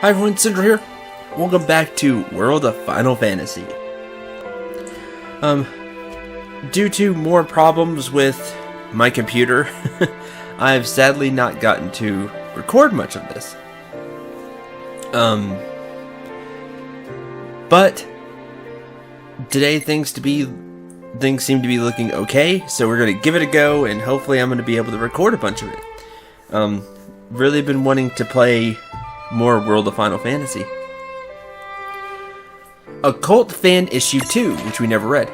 Hi everyone, Cendril here. Welcome back to World of Final Fantasy. Due to more problems with my computer, I've sadly not gotten to record much of this. But today things seem to be looking okay, so we're gonna give it a go, and hopefully I'm gonna be able to record a bunch of it. Really been wanting to play more World of Final Fantasy. Occult Fan Issue 2, which we never read.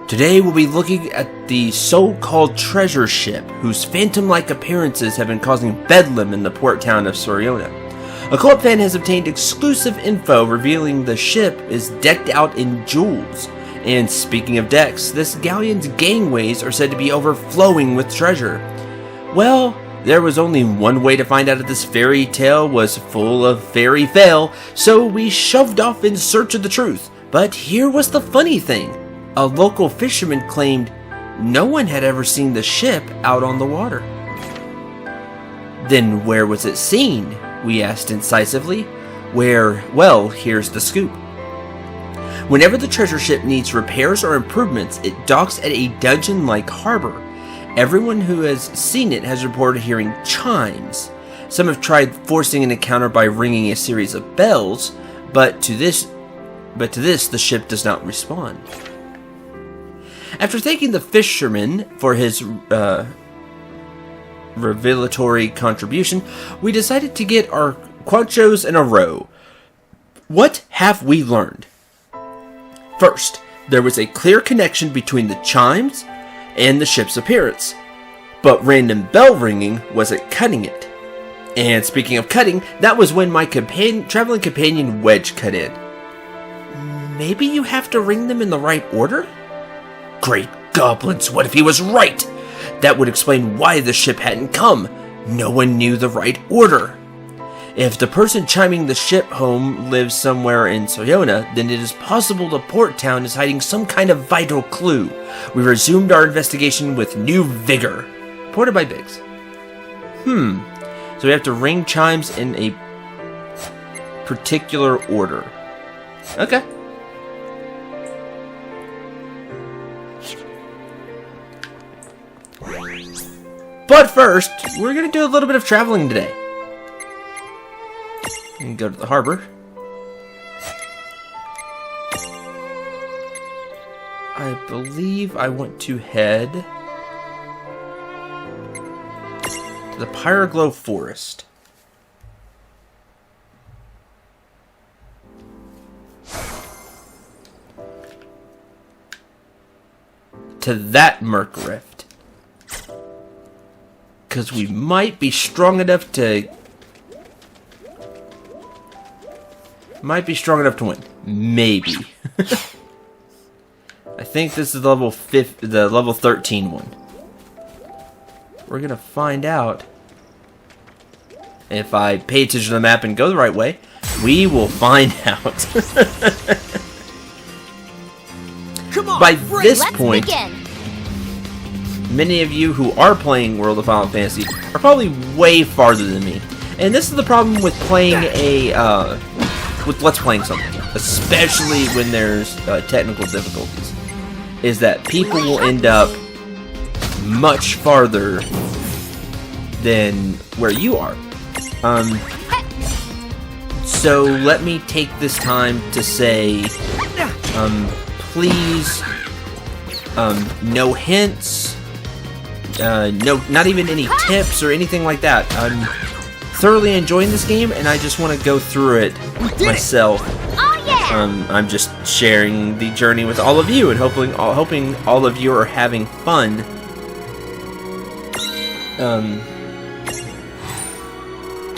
Today we'll be looking at the so-called treasure ship, whose phantom-like appearances have been causing bedlam in the port town of Soriona. Occult Fan has obtained exclusive info revealing the ship is decked out in jewels. And speaking of decks, this galleon's gangways are said to be overflowing with treasure. Well, there was only one way to find out if this fairy tale was full of fairy fail, so we shoved off in search of the truth. But here was the funny thing. A local fisherman claimed no one had ever seen the ship out on the water. Then where was it seen? We asked incisively. Where? Well, here's the scoop. Whenever the treasure ship needs repairs or improvements, it docks at a dungeon-like harbor. Everyone who has seen it has reported hearing chimes. Some have tried forcing an encounter by ringing a series of bells, but to this the ship does not respond. After thanking the fisherman for his revelatory contribution, we decided to get our quanchos in a row. What have we learned? First, there was a clear connection between the chimes and the ship's appearance, but random bell ringing wasn't cutting it. And speaking of cutting, that was when my traveling companion Wedge cut in. Maybe you have to ring them in the right order? Great goblins, what if he was right? That would explain why the ship hadn't come. No one knew the right order. If the person chiming the ship home lives somewhere in Soriona, then it is possible the port town is hiding some kind of vital clue. We resumed our investigation with new vigor. Ported by Biggs. So we have to ring chimes in a particular order. Okay. But first, we're going to do a little bit of traveling today. And go to the harbor. I believe I want to head to the Pyroglow Forest. To that Merc Rift. Because we might be strong enough to... win. Maybe. I think this is the level 13 one. We're gonna find out. If I pay attention to the map and go the right way, we will find out. Come on, by this point, begin. many of you who are playing World of Final Fantasy are probably way farther than me. And this is the problem with playing with Let's Playing something, especially when there's technical difficulties, is that people will end up much farther than where you are. So let me take this time to say, please, no hints, no, not even any tips or anything like that. I'm thoroughly enjoying this game, and I just want to go through it myself. Oh yeah! I'm just sharing the journey with all of you, and hoping all of you are having fun.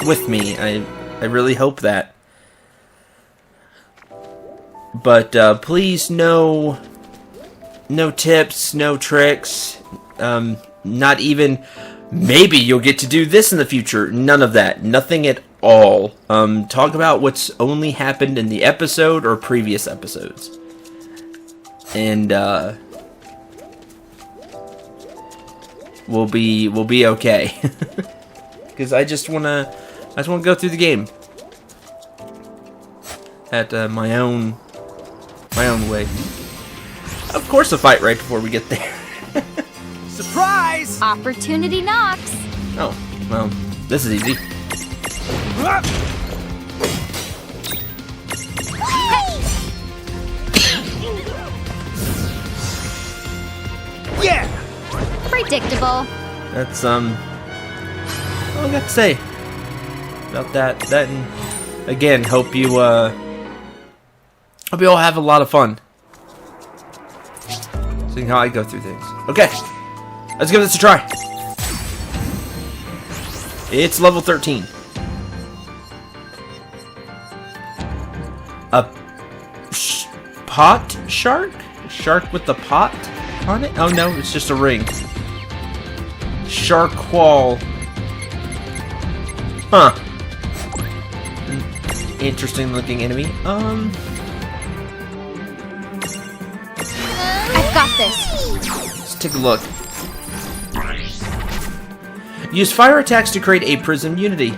With me, I really hope that. But please, no tips, no tricks, not even. Maybe you'll get to do this in the future. None of that. Nothing at all. Talk about what's only happened in the episode or previous episodes. And, we'll be okay. Because I just wanna go through the game. at my own way. Of course, a fight right before we get there. Surprise! Opportunity knocks. Oh, well, this is easy. Yeah! Predictable. That's all I got to say about that. That, and again, hope you all have a lot of fun seeing how I go through things. Okay, let's give this a try. It's level 13. A pot shark? Shark with the pot on it? Oh no, it's just a ring. Shark wall. Huh. Interesting looking enemy. I've got this. Let's take a look. Use fire attacks to create a prism unity.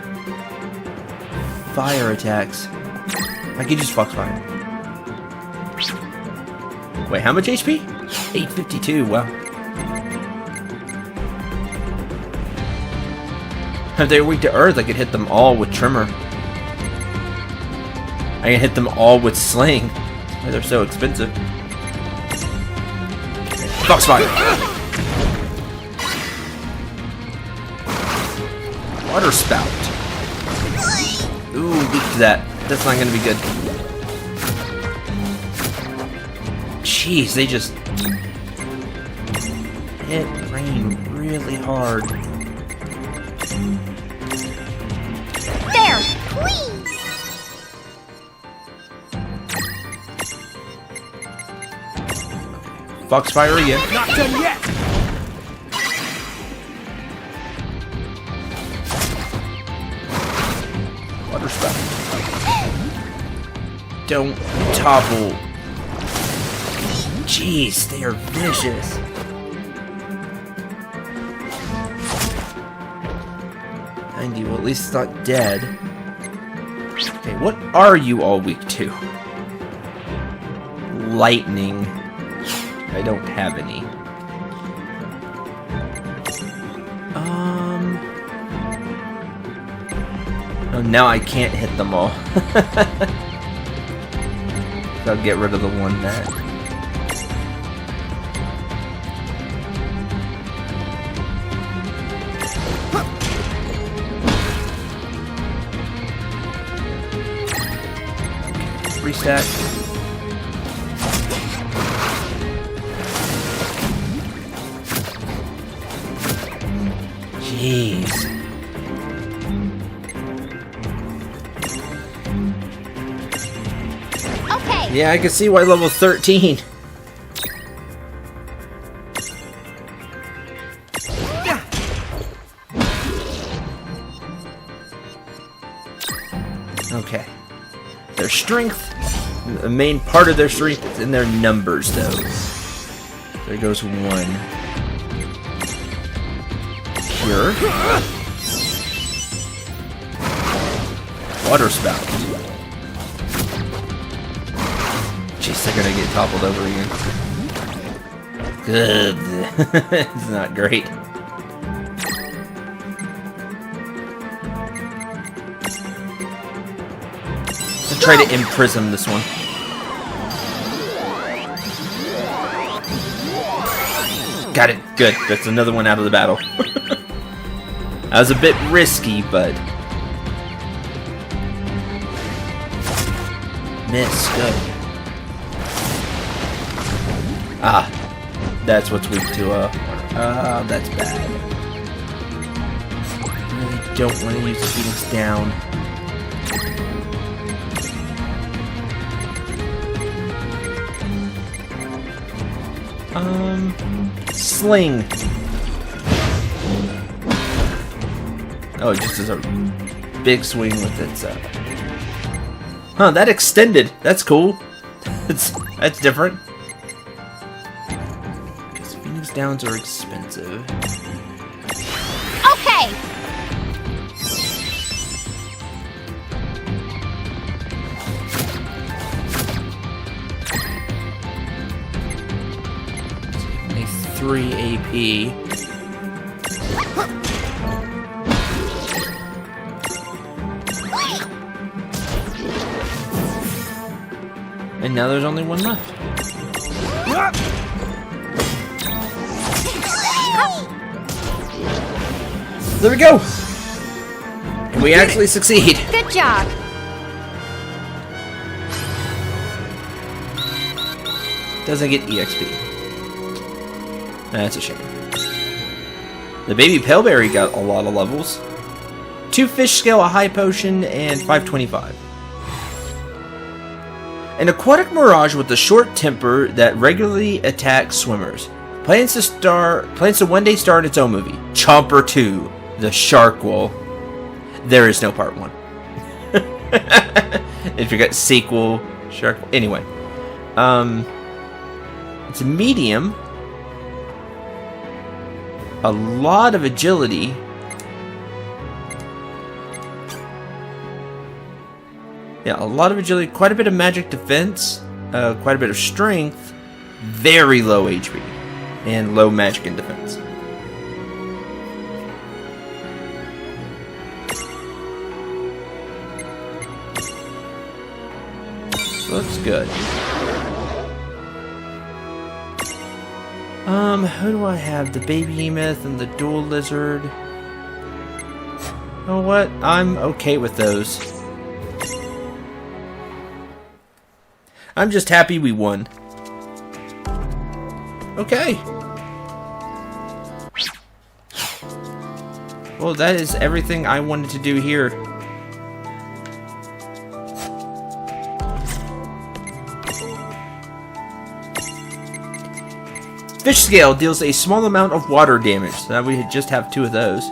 Fire attacks. I could use Foxfire. Wait, how much HP? 852, wow. If they were weak to Earth, I could hit them all with Tremor. I can hit them all with Sling. Why they're so expensive. Foxfire! Water Spout. Ooh, weak to that. That's not gonna be good. Jeez, they just hit rain really hard. There. Whee! Foxfire again. Not done yet! Water Spout. Don't topple. Jeez, they are vicious. And you, at least it's not dead. Okay, what are you all weak to? Lightning. I don't have any. Oh, now I can't hit them all. I'll get rid of the one that. Reset. Jeez. Okay. Yeah, I can see why level 13. Okay. Their strength, the main part of their strength is in their numbers, though. There goes one. Cure. Water Spout. Jeez, they're gonna get toppled over again. Good. It's not great. I'll try to imprison this one. Got it. Good. That's another one out of the battle. That was a bit risky, but... Miss. Good. Ah. That's what's weak to, that's bad. I really don't want to use Phoenix down. Sling. Oh, it just does a big swing with its, Huh, that extended. That's cool. That's different. Because Phoenix Downs are expensive. Okay. 3 AP. And now there's only one left. There we go! We actually succeed. Good job. Doesn't get EXP. That's a shame. The baby Paleberry got a lot of levels. 2 fish scale, a high potion, and 525. An aquatic mirage with a short temper that regularly attacks swimmers. Plans to one day star in its own movie. Chomper 2, The Shark Will. There is no part 1. If you got sequel, Shark. Anyway. It's a medium. A lot of agility. Yeah, a lot of agility, quite a bit of magic defense, quite a bit of strength, very low HP, and low magic and defense. Looks good. Who do I have? The baby Emeth and the dual lizard. You know what? I'm okay with those. I'm just happy we won. Okay. Well, that is everything I wanted to do here. Fish scale deals a small amount of water damage. So now we just have 2 of those.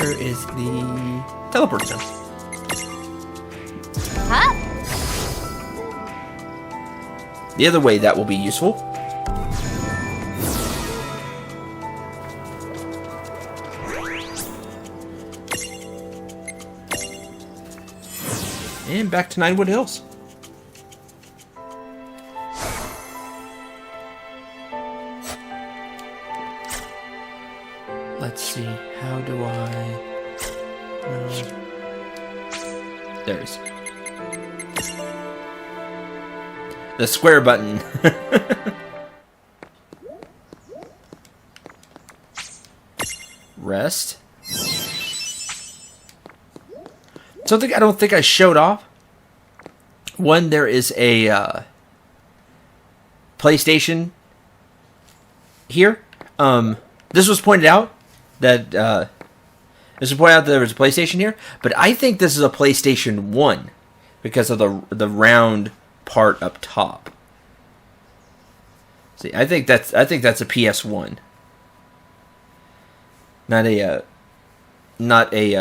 Where is the teleport zone? Huh? The other way that will be useful. And back to Ninewood Hills. Let's see, how do I... There it is. The square button. Rest. Something I don't think I showed off. One, there is a PlayStation here. This was pointed out that there was a PlayStation here, but I think this is a PlayStation 1 because of the round part up top. See, I think that's a PS1, not a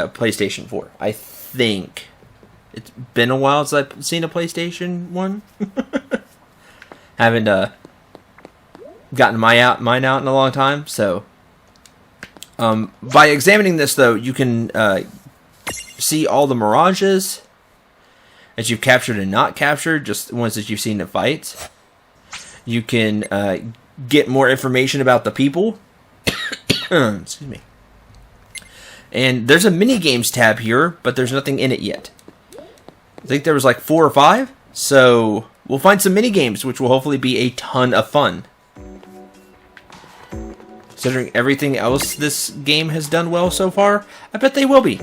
PlayStation 4. I think it's been a while since I've seen a PlayStation 1. Haven't gotten mine out in a long time, so by examining this though, you can see all the mirages that you've captured and not captured, just ones that you've seen in fights. You can get more information about the people. Excuse me. And there's a mini games tab here, but there's nothing in it yet. I think there was like 4 or 5, so we'll find some mini games, which will hopefully be a ton of fun. Considering everything else this game has done well so far, I bet they will be.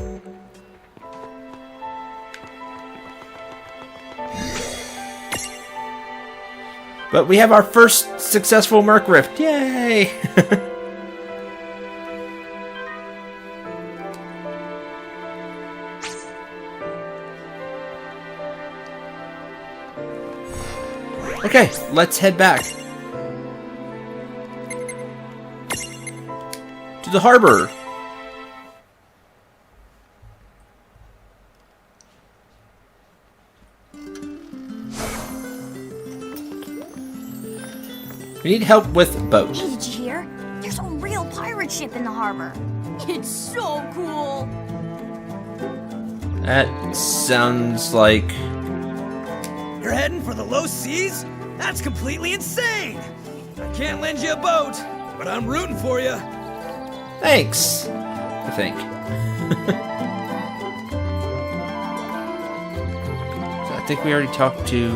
But we have our first successful Merc Rift. Yay! Okay, let's head back to the harbor. We need help with boats. Hey, did you hear? There's a real pirate ship in the harbor. It's so cool. That sounds like... You're heading for the low seas? That's completely insane! I Can't lend you a boat, but I'm rooting for you. Thanks, I think. So I think we already talked to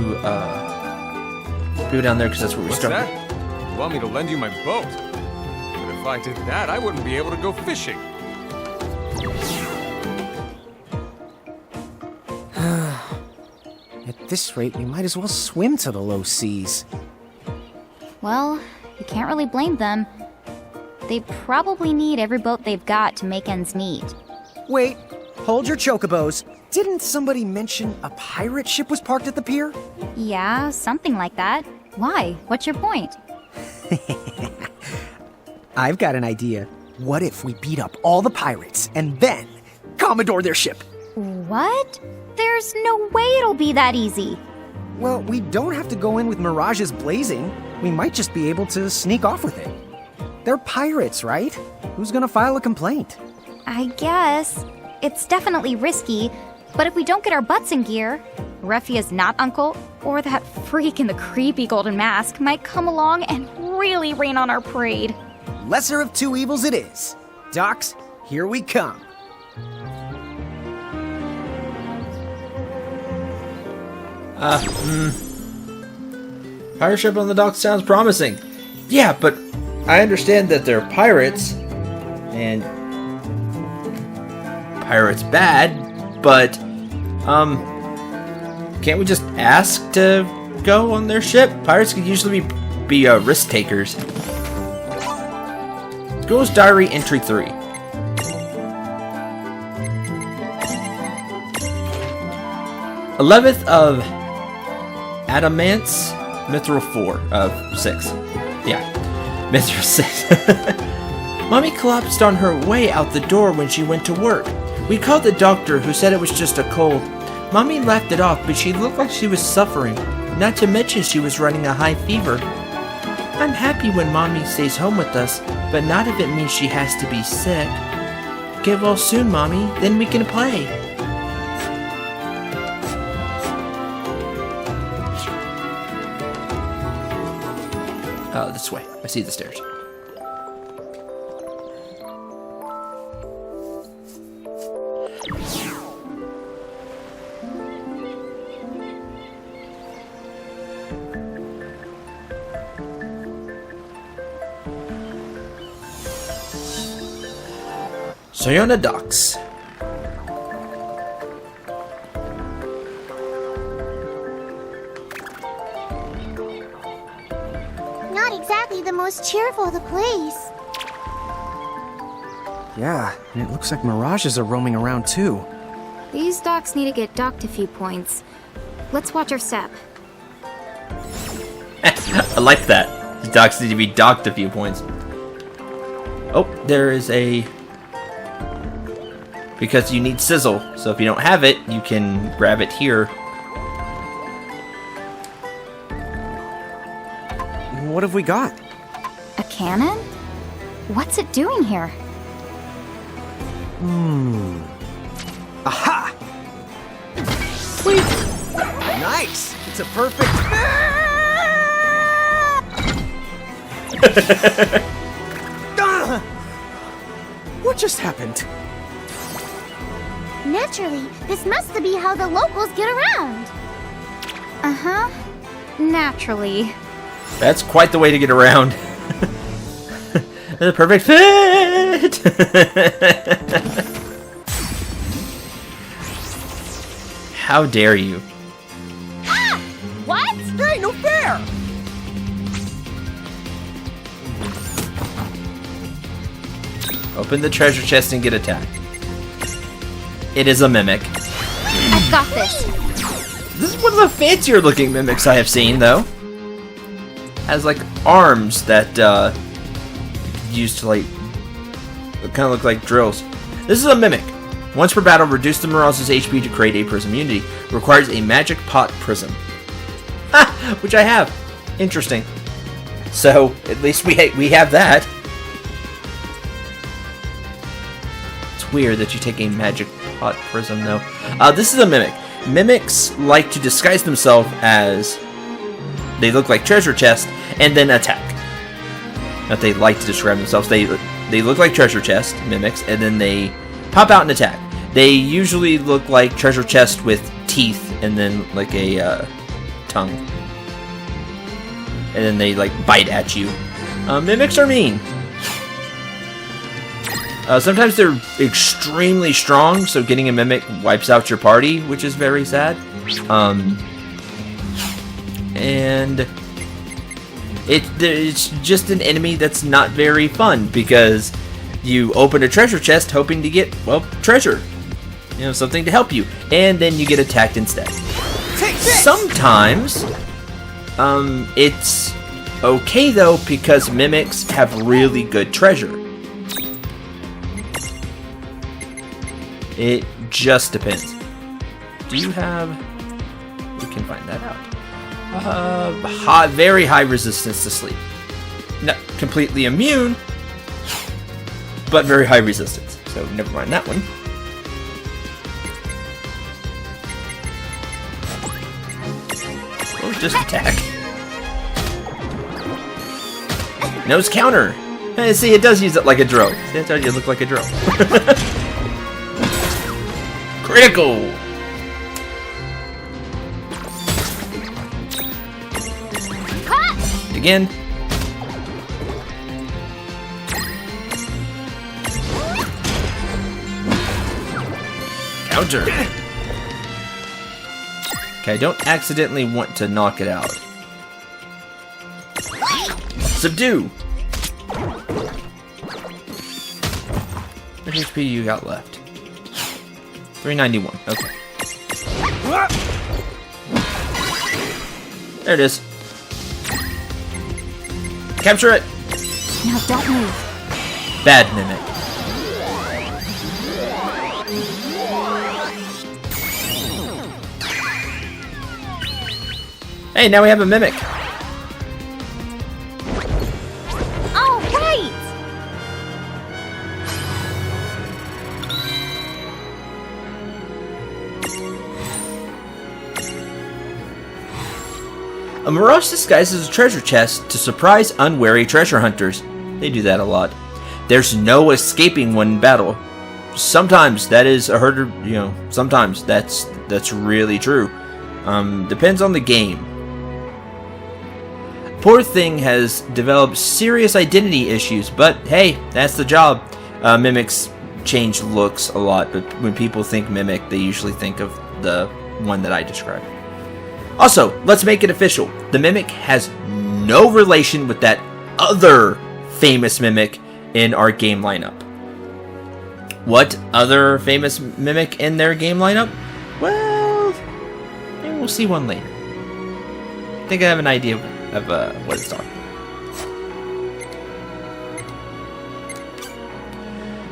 people down there because that's where we What's started. that? You want me to lend you my boat? But if I did that, I wouldn't be able to go fishing. At this rate, we might as well swim to the low seas. Well, you can't really blame them. They probably need every boat they've got to make ends meet. Wait, hold your chocobos. Didn't somebody mention a pirate ship was parked at the pier? Yeah, something like that. Why? What's your point? I've got an idea. What if we beat up all the pirates and then Commodore their ship? What? There's no way it'll be that easy. Well, we don't have to go in with Mirage's blazing. We might just be able to sneak off with it. They're pirates, right? Who's gonna file a complaint? I guess. It's definitely risky, but if we don't get our butts in gear, Ruffia's not uncle, or that freak in the creepy golden mask might come along and really rain on our parade. Lesser of two evils it is. Docs, here we come. Pirate ship on the dock sounds promising. Yeah, but I understand that they're pirates, and pirates bad, but, can't we just ask to go on their ship? Pirates can usually be risk takers. Girl's Diary Entry 3. '11th of Adamance, Mithril 4 of 6. Yeah, Mithril 6. Mommy collapsed on her way out the door when she went to work. We called the doctor, who said it was just a cold. Mommy laughed it off, but she looked like she was suffering. Not to mention she was running a high fever. I'm happy when Mommy stays home with us, but not if it means she has to be sick. Get well soon, Mommy, then we can play. This way. I see the stairs. Soyona Docks. Not exactly the most cheerful of the place. Yeah, and it looks like mirages are roaming around too. These docks need to get docked a few points. Let's watch our step. I like that. The docks need to be docked a few points. Oh, there is a... Because you need sizzle, so if you don't have it, you can grab it here. What have we got? A cannon? What's it doing here? Aha! Sweet! Nice! It's a perfect... Ah! What just happened? Naturally, this must be how the locals get around. Uh-huh. Naturally. That's quite the way to get around. The perfect fit! How dare you? Ah! What? Hey, no fair! Open the treasure chest and get attacked. It is a mimic. I've got this. This is one of the fancier looking mimics I have seen, though. Has like arms that used to like kind of look like drills. This is a mimic. Once per battle, reduce the Mirage's HP to create a prism immunity. Requires a magic pot prism. Ha! Which I have. Interesting. So at least we have that. It's weird that you take a magic pot prism though. This is a mimic. Mimics like to disguise themselves as they look like treasure chests and then attack. that they like to describe themselves. They look like treasure chest mimics, and then they pop out and attack. They usually look like treasure chest with teeth and then like a tongue, and then they like bite at you. Mimics are mean. Sometimes they're extremely strong, so getting a mimic wipes out your party, which is very sad. And it's just an enemy that's not very fun, because you open a treasure chest hoping to get, well, treasure. You know, something to help you. And then you get attacked instead. Sometimes, it's okay though, because mimics have really good treasure. It just depends. Do you have... We can find that out. Very high resistance to sleep. Not completely immune, but very high resistance. So never mind that one. Or just attack. Nose counter. Hey, see, it does use it like a drill. See, I told you it looked like a drill. Critical. Again. Counter. Okay, don't accidentally want to knock it out. Subdue. What HP you got left? 391. Okay. There it is. Capture it. Now don't move. Bad mimic. Hey, now we have a mimic. Oh, right! A Mirage disguises a treasure chest to surprise unwary treasure hunters. They do that a lot. There's no escaping one in battle. Sometimes that is a herder, you know, sometimes that's really true. Depends on the game. Poor thing has developed serious identity issues, but hey, that's the job. Mimics change looks a lot, but when people think mimic, they usually think of the one that I described. Also, let's make it official. The mimic has no relation with that other famous mimic in our game lineup. What other famous mimic in their game lineup? Well, maybe we'll see one later. I think I have an idea of what it's talking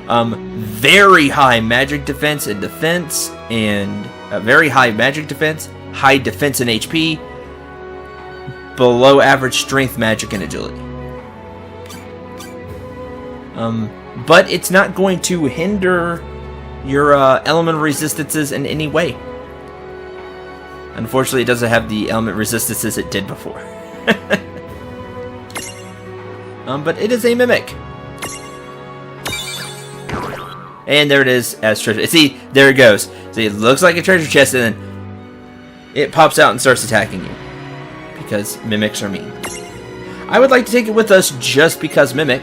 about. Very high magic defense and defense, and very high magic defense, high defense and HP, below average strength, magic, and agility. But it's not going to hinder your element resistances in any way. Unfortunately, it doesn't have the element resistances it did before. But it is a mimic. And there it is as treasure. See, there it goes. See, it looks like a treasure chest, and then it pops out and starts attacking you. Because mimics are mean. I would like to take it with us just because mimic.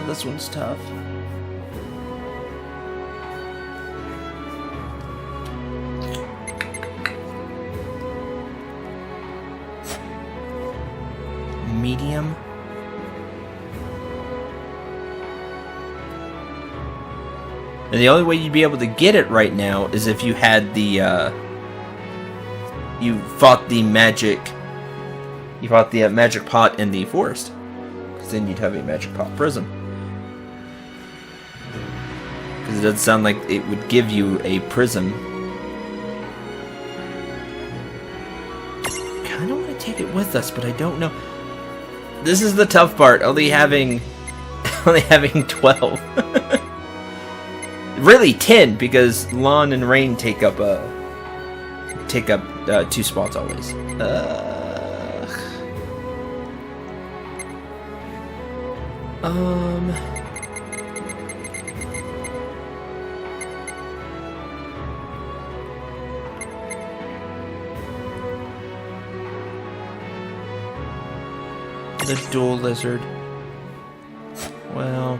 This one's tough. Medium. And the only way you'd be able to get it right now is if you had the, you fought the magic pot in the forest. Because then you'd have a magic pot prism. Because it doesn't sound like it would give you a prism. Kinda want to take it with us, but I don't know. This is the tough part, only having 12. Really 10, because Lon and Rain take up 2 spots always. The dual lizard. Well,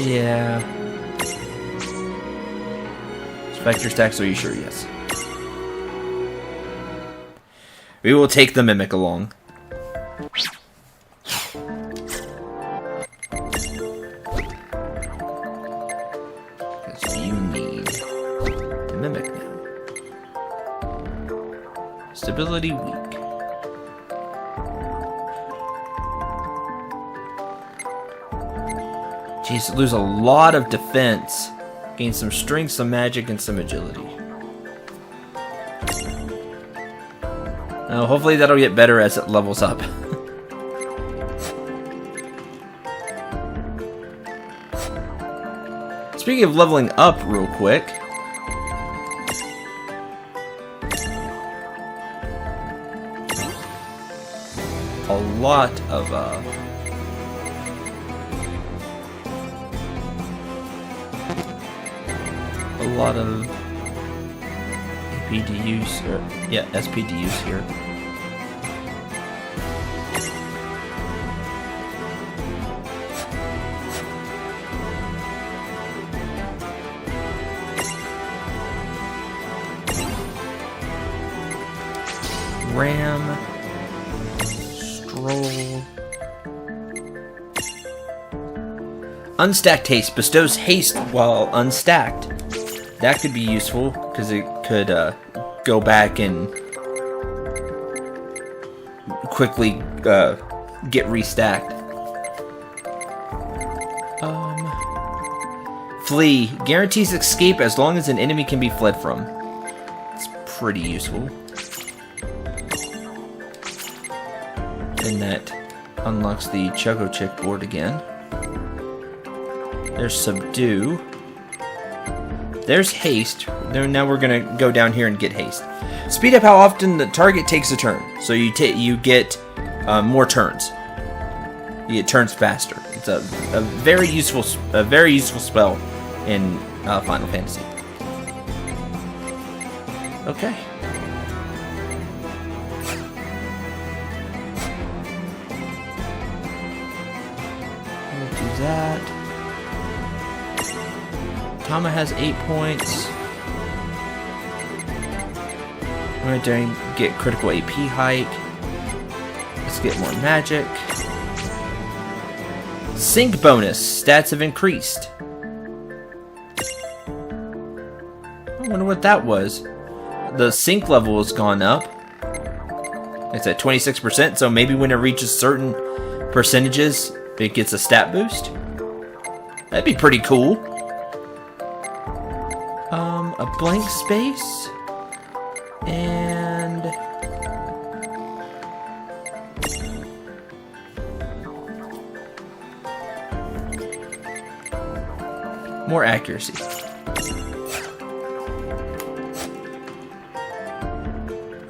yeah. Spectre stacks, are you sure? Yes. We will take the Mimic along. Because you need the Mimic now. Stability weak. Jeez, lose a lot of defense. Gain some strength, some magic, and some agility. Now, hopefully that'll get better as it levels up. Speaking of leveling up real quick. A lot of, APDUs, or yeah, SPDUs here. Ram, Stroll. Unstacked haste bestows haste while unstacked. That could be useful, because it could go back and quickly get restacked. Flee. Guarantees escape as long as an enemy can be fled from. It's pretty useful. And that unlocks the Choco Chick board again. There's Subdue. There's haste. Now we're gonna go down here and get haste. Speed up how often the target takes a turn. So you get more turns. You get turns faster. It's a very useful spell in Final Fantasy. Okay. We'll do that. Tama has 8 points. We're going to get critical AP hike. Let's get more magic. Sync bonus. Stats have increased. I wonder what that was. The sync level has gone up. It's at 26%, so maybe when it reaches certain percentages, it gets a stat boost. That'd be pretty cool. A blank space, and more accuracy.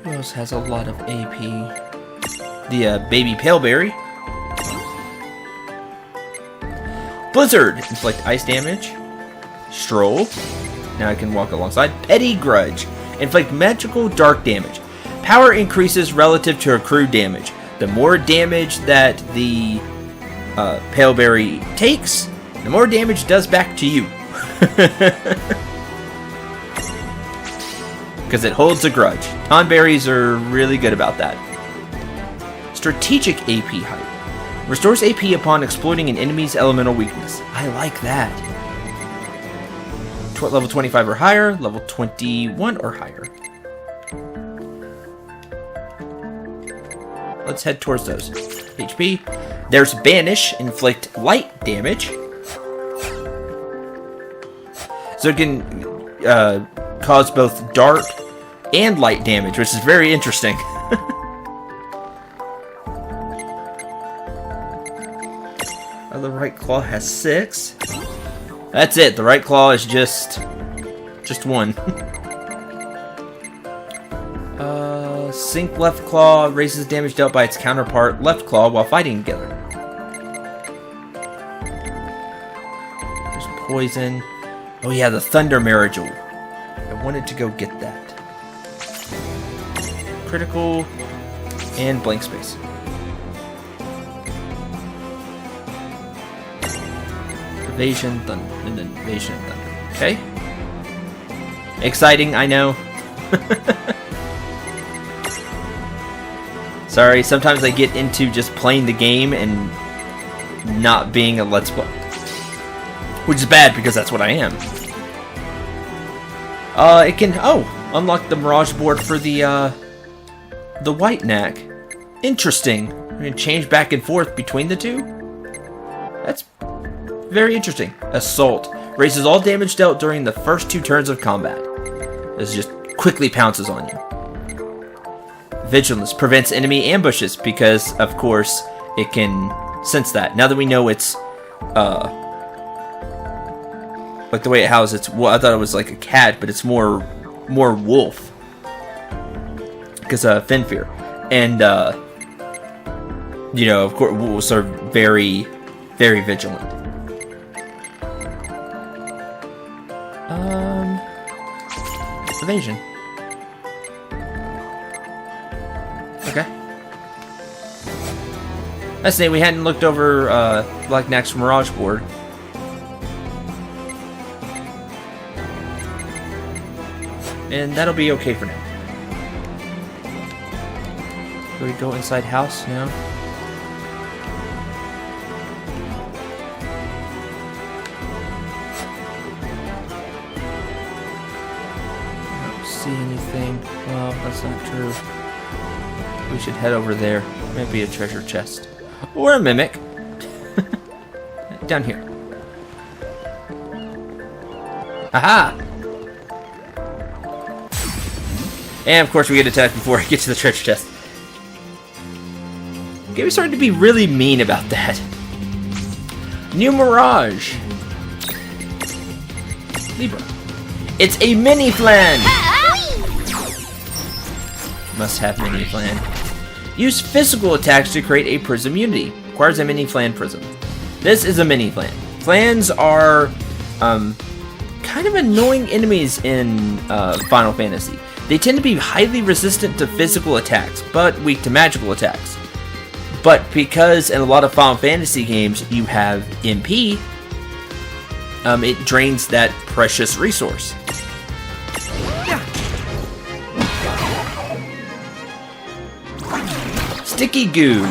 Who else has a lot of AP? The baby Paleberry. Blizzard, inflict ice damage. Stroll. Now I can walk alongside. Petty Grudge. Inflict magical dark damage. Power increases relative to accrued damage. The more damage that the Paleberry takes, the more damage it does back to you. Because it holds a grudge. Tonberries are really good about that. Strategic AP height. Restores AP upon exploiting an enemy's elemental weakness. I like that. Level 25 or higher, level 21 or higher. Let's head towards those. HP. There's Banish, inflict light damage. So it can cause both dark and light damage, which is very interesting. claw has 6. That's it. The right claw is just 1. Sync left claw raises damage dealt by its counterpart left claw while fighting together. There's poison. Oh yeah, the Thunder Mirage. I wanted to go get that. Critical and blank space. Evasion, thunder, and then evasion, thunder. Okay. Exciting, I know. Sorry, sometimes I get into just playing the game and not being a Let's Play. Which is bad because that's what I am. It can, unlock the Mirage board for the White Knack. Interesting. We're gonna change back and forth between the two? That's very interesting. Assault. Raises all damage dealt during the first 2 turns of combat. This just quickly pounces on you. Vigilance. Prevents enemy ambushes because, of course, it can sense that. Now that we know it's, like the way it howls, it's, well, I thought it was like a cat, but it's more wolf. Because, Finfear. And, you know, of course, wolves are very, very vigilant. Evasion. Okay. That's neat. We hadn't looked over Black Knack's Mirage board. And that'll be okay for now. Do we go inside house now? I don't see anything. Well, that's not true. We should head over there. Maybe a treasure chest. Or a mimic. Down here. Aha! And of course we get attacked before I get to the treasure chest. Okay, we started to be really mean about that. New Mirage. Libra. It's a mini flan! Must have mini flan. Use physical attacks to create a prism unity. Requires a mini flan prism. This is a mini flan. Flans are kind of annoying enemies in Final Fantasy. They tend to be highly resistant to physical attacks, but weak to magical attacks. But because in a lot of Final Fantasy games you have MP, it drains that precious resource. Sticky Goo.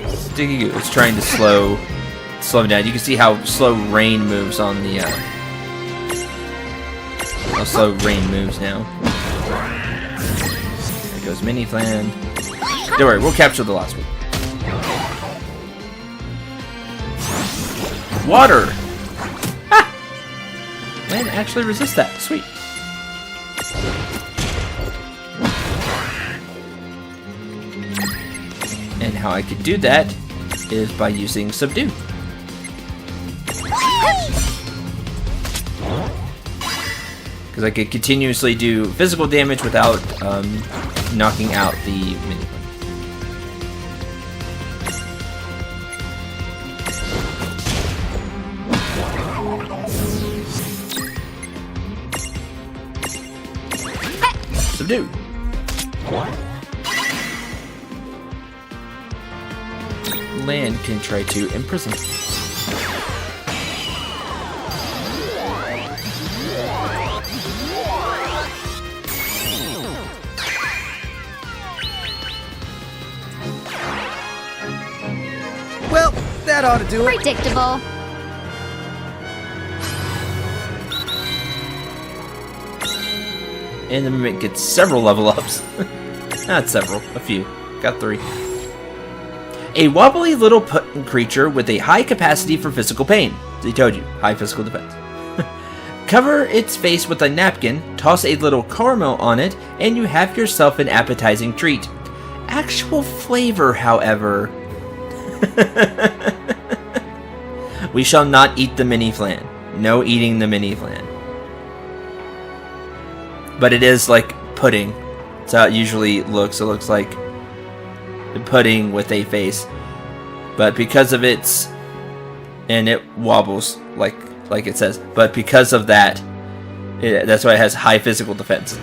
Sticky Goo is trying to slow him down. You can see how slow Rain moves on the how slow Rain moves now. There goes Mini Flan. Don't worry, we'll capture the last one. Water! Ah! Man, actually resist that. Sweet. And how I could do that is by using Subdue. Because I could continuously do physical damage without knocking out the mini. Subdue. Land can try to imprison. Well, that ought to do it. Predictable. And the Mimic gets several level ups. Not several, a few. Got 3. A wobbly little potent creature with a high capacity for physical pain. They told you, high physical defense. Cover its face with a napkin, toss a little caramel on it, and you have yourself an appetizing treat. Actual flavor, however... We shall not eat the mini flan. No eating the mini flan. But it is like pudding. That's how it usually looks. It looks like pudding with a face. But because of its... And it wobbles like it says. But because of that, that's why it has high physical defense.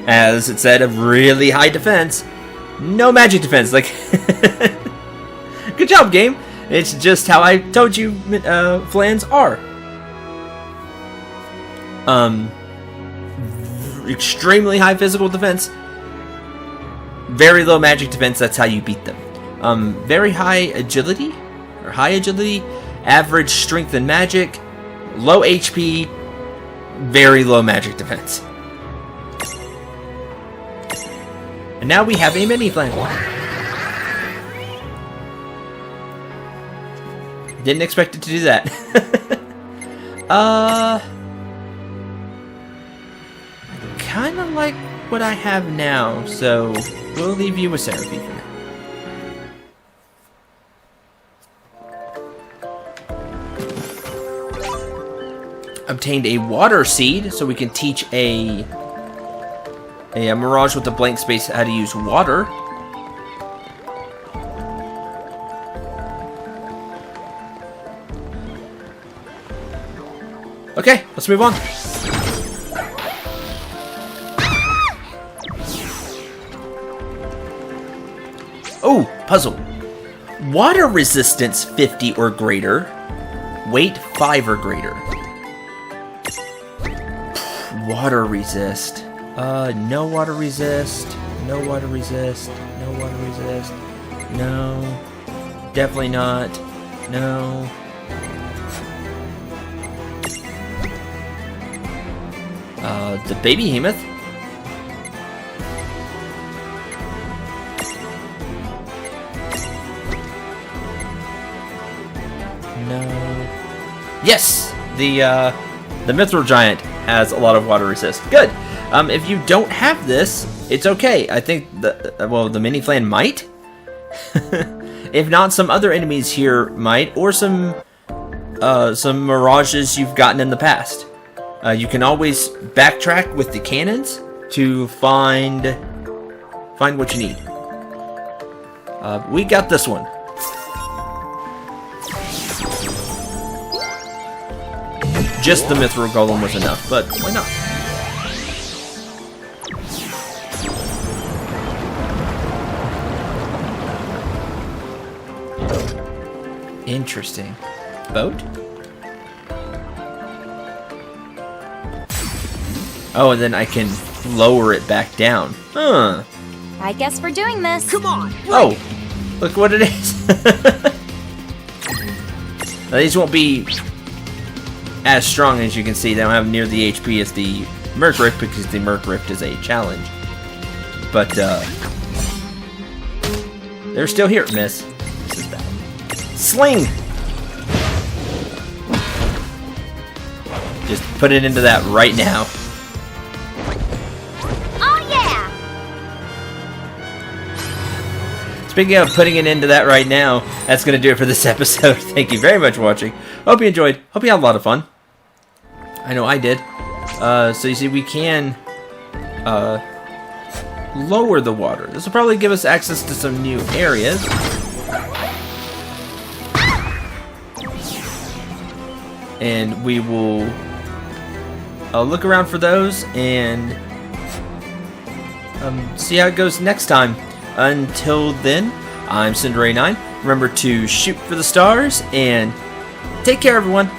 As it said, a really high defense. No magic defense. Like, good job, game. It's just how I told you flans are. Extremely high physical defense. Very low magic defense. That's how you beat them. Very high agility, or high agility. Average strength and magic. Low HP. Very low magic defense. And now we have a mini flan. Didn't expect it to do that. Kind of like what I have now, so we'll leave you with Seraphine for now. Obtained a water seed, so we can teach a Mirage with a blank space how to use water. Okay, let's move on. Oh, puzzle. Water resistance 50 or greater. Weight 5 or greater. Water resist. No water resist. No water resist. No water resist. No. Definitely not. No. The baby behemoth. No. Yes! The mithril giant has a lot of water resist. Good! If you don't have this, it's okay. I think the mini flan might. If not, some other enemies here might, or some mirages you've gotten in the past. You can always backtrack with the cannons to find what you need. We got this one. Just the mithril golem was enough, but why not? Interesting. Boat? Oh, and then I can lower it back down. Huh. I guess we're doing this. Come on! Oh, look what it is. Now, these won't be as strong as you can see. They don't have near the HP as the Merc Rift because the Merc Rift is a challenge. But, they're still here, miss. This is bad. Sling! Just put it into that right now. Oh, yeah! Speaking of putting it into that right now, that's going to do it for this episode. Thank you very much for watching. Hope you enjoyed. Hope you had a lot of fun. I know I did. So you see, we can lower the water. This will probably give us access to some new areas. And we will look around for those and see how it goes next time. Until then, I'm Cendril 9. Remember to shoot for the stars and take care, everyone.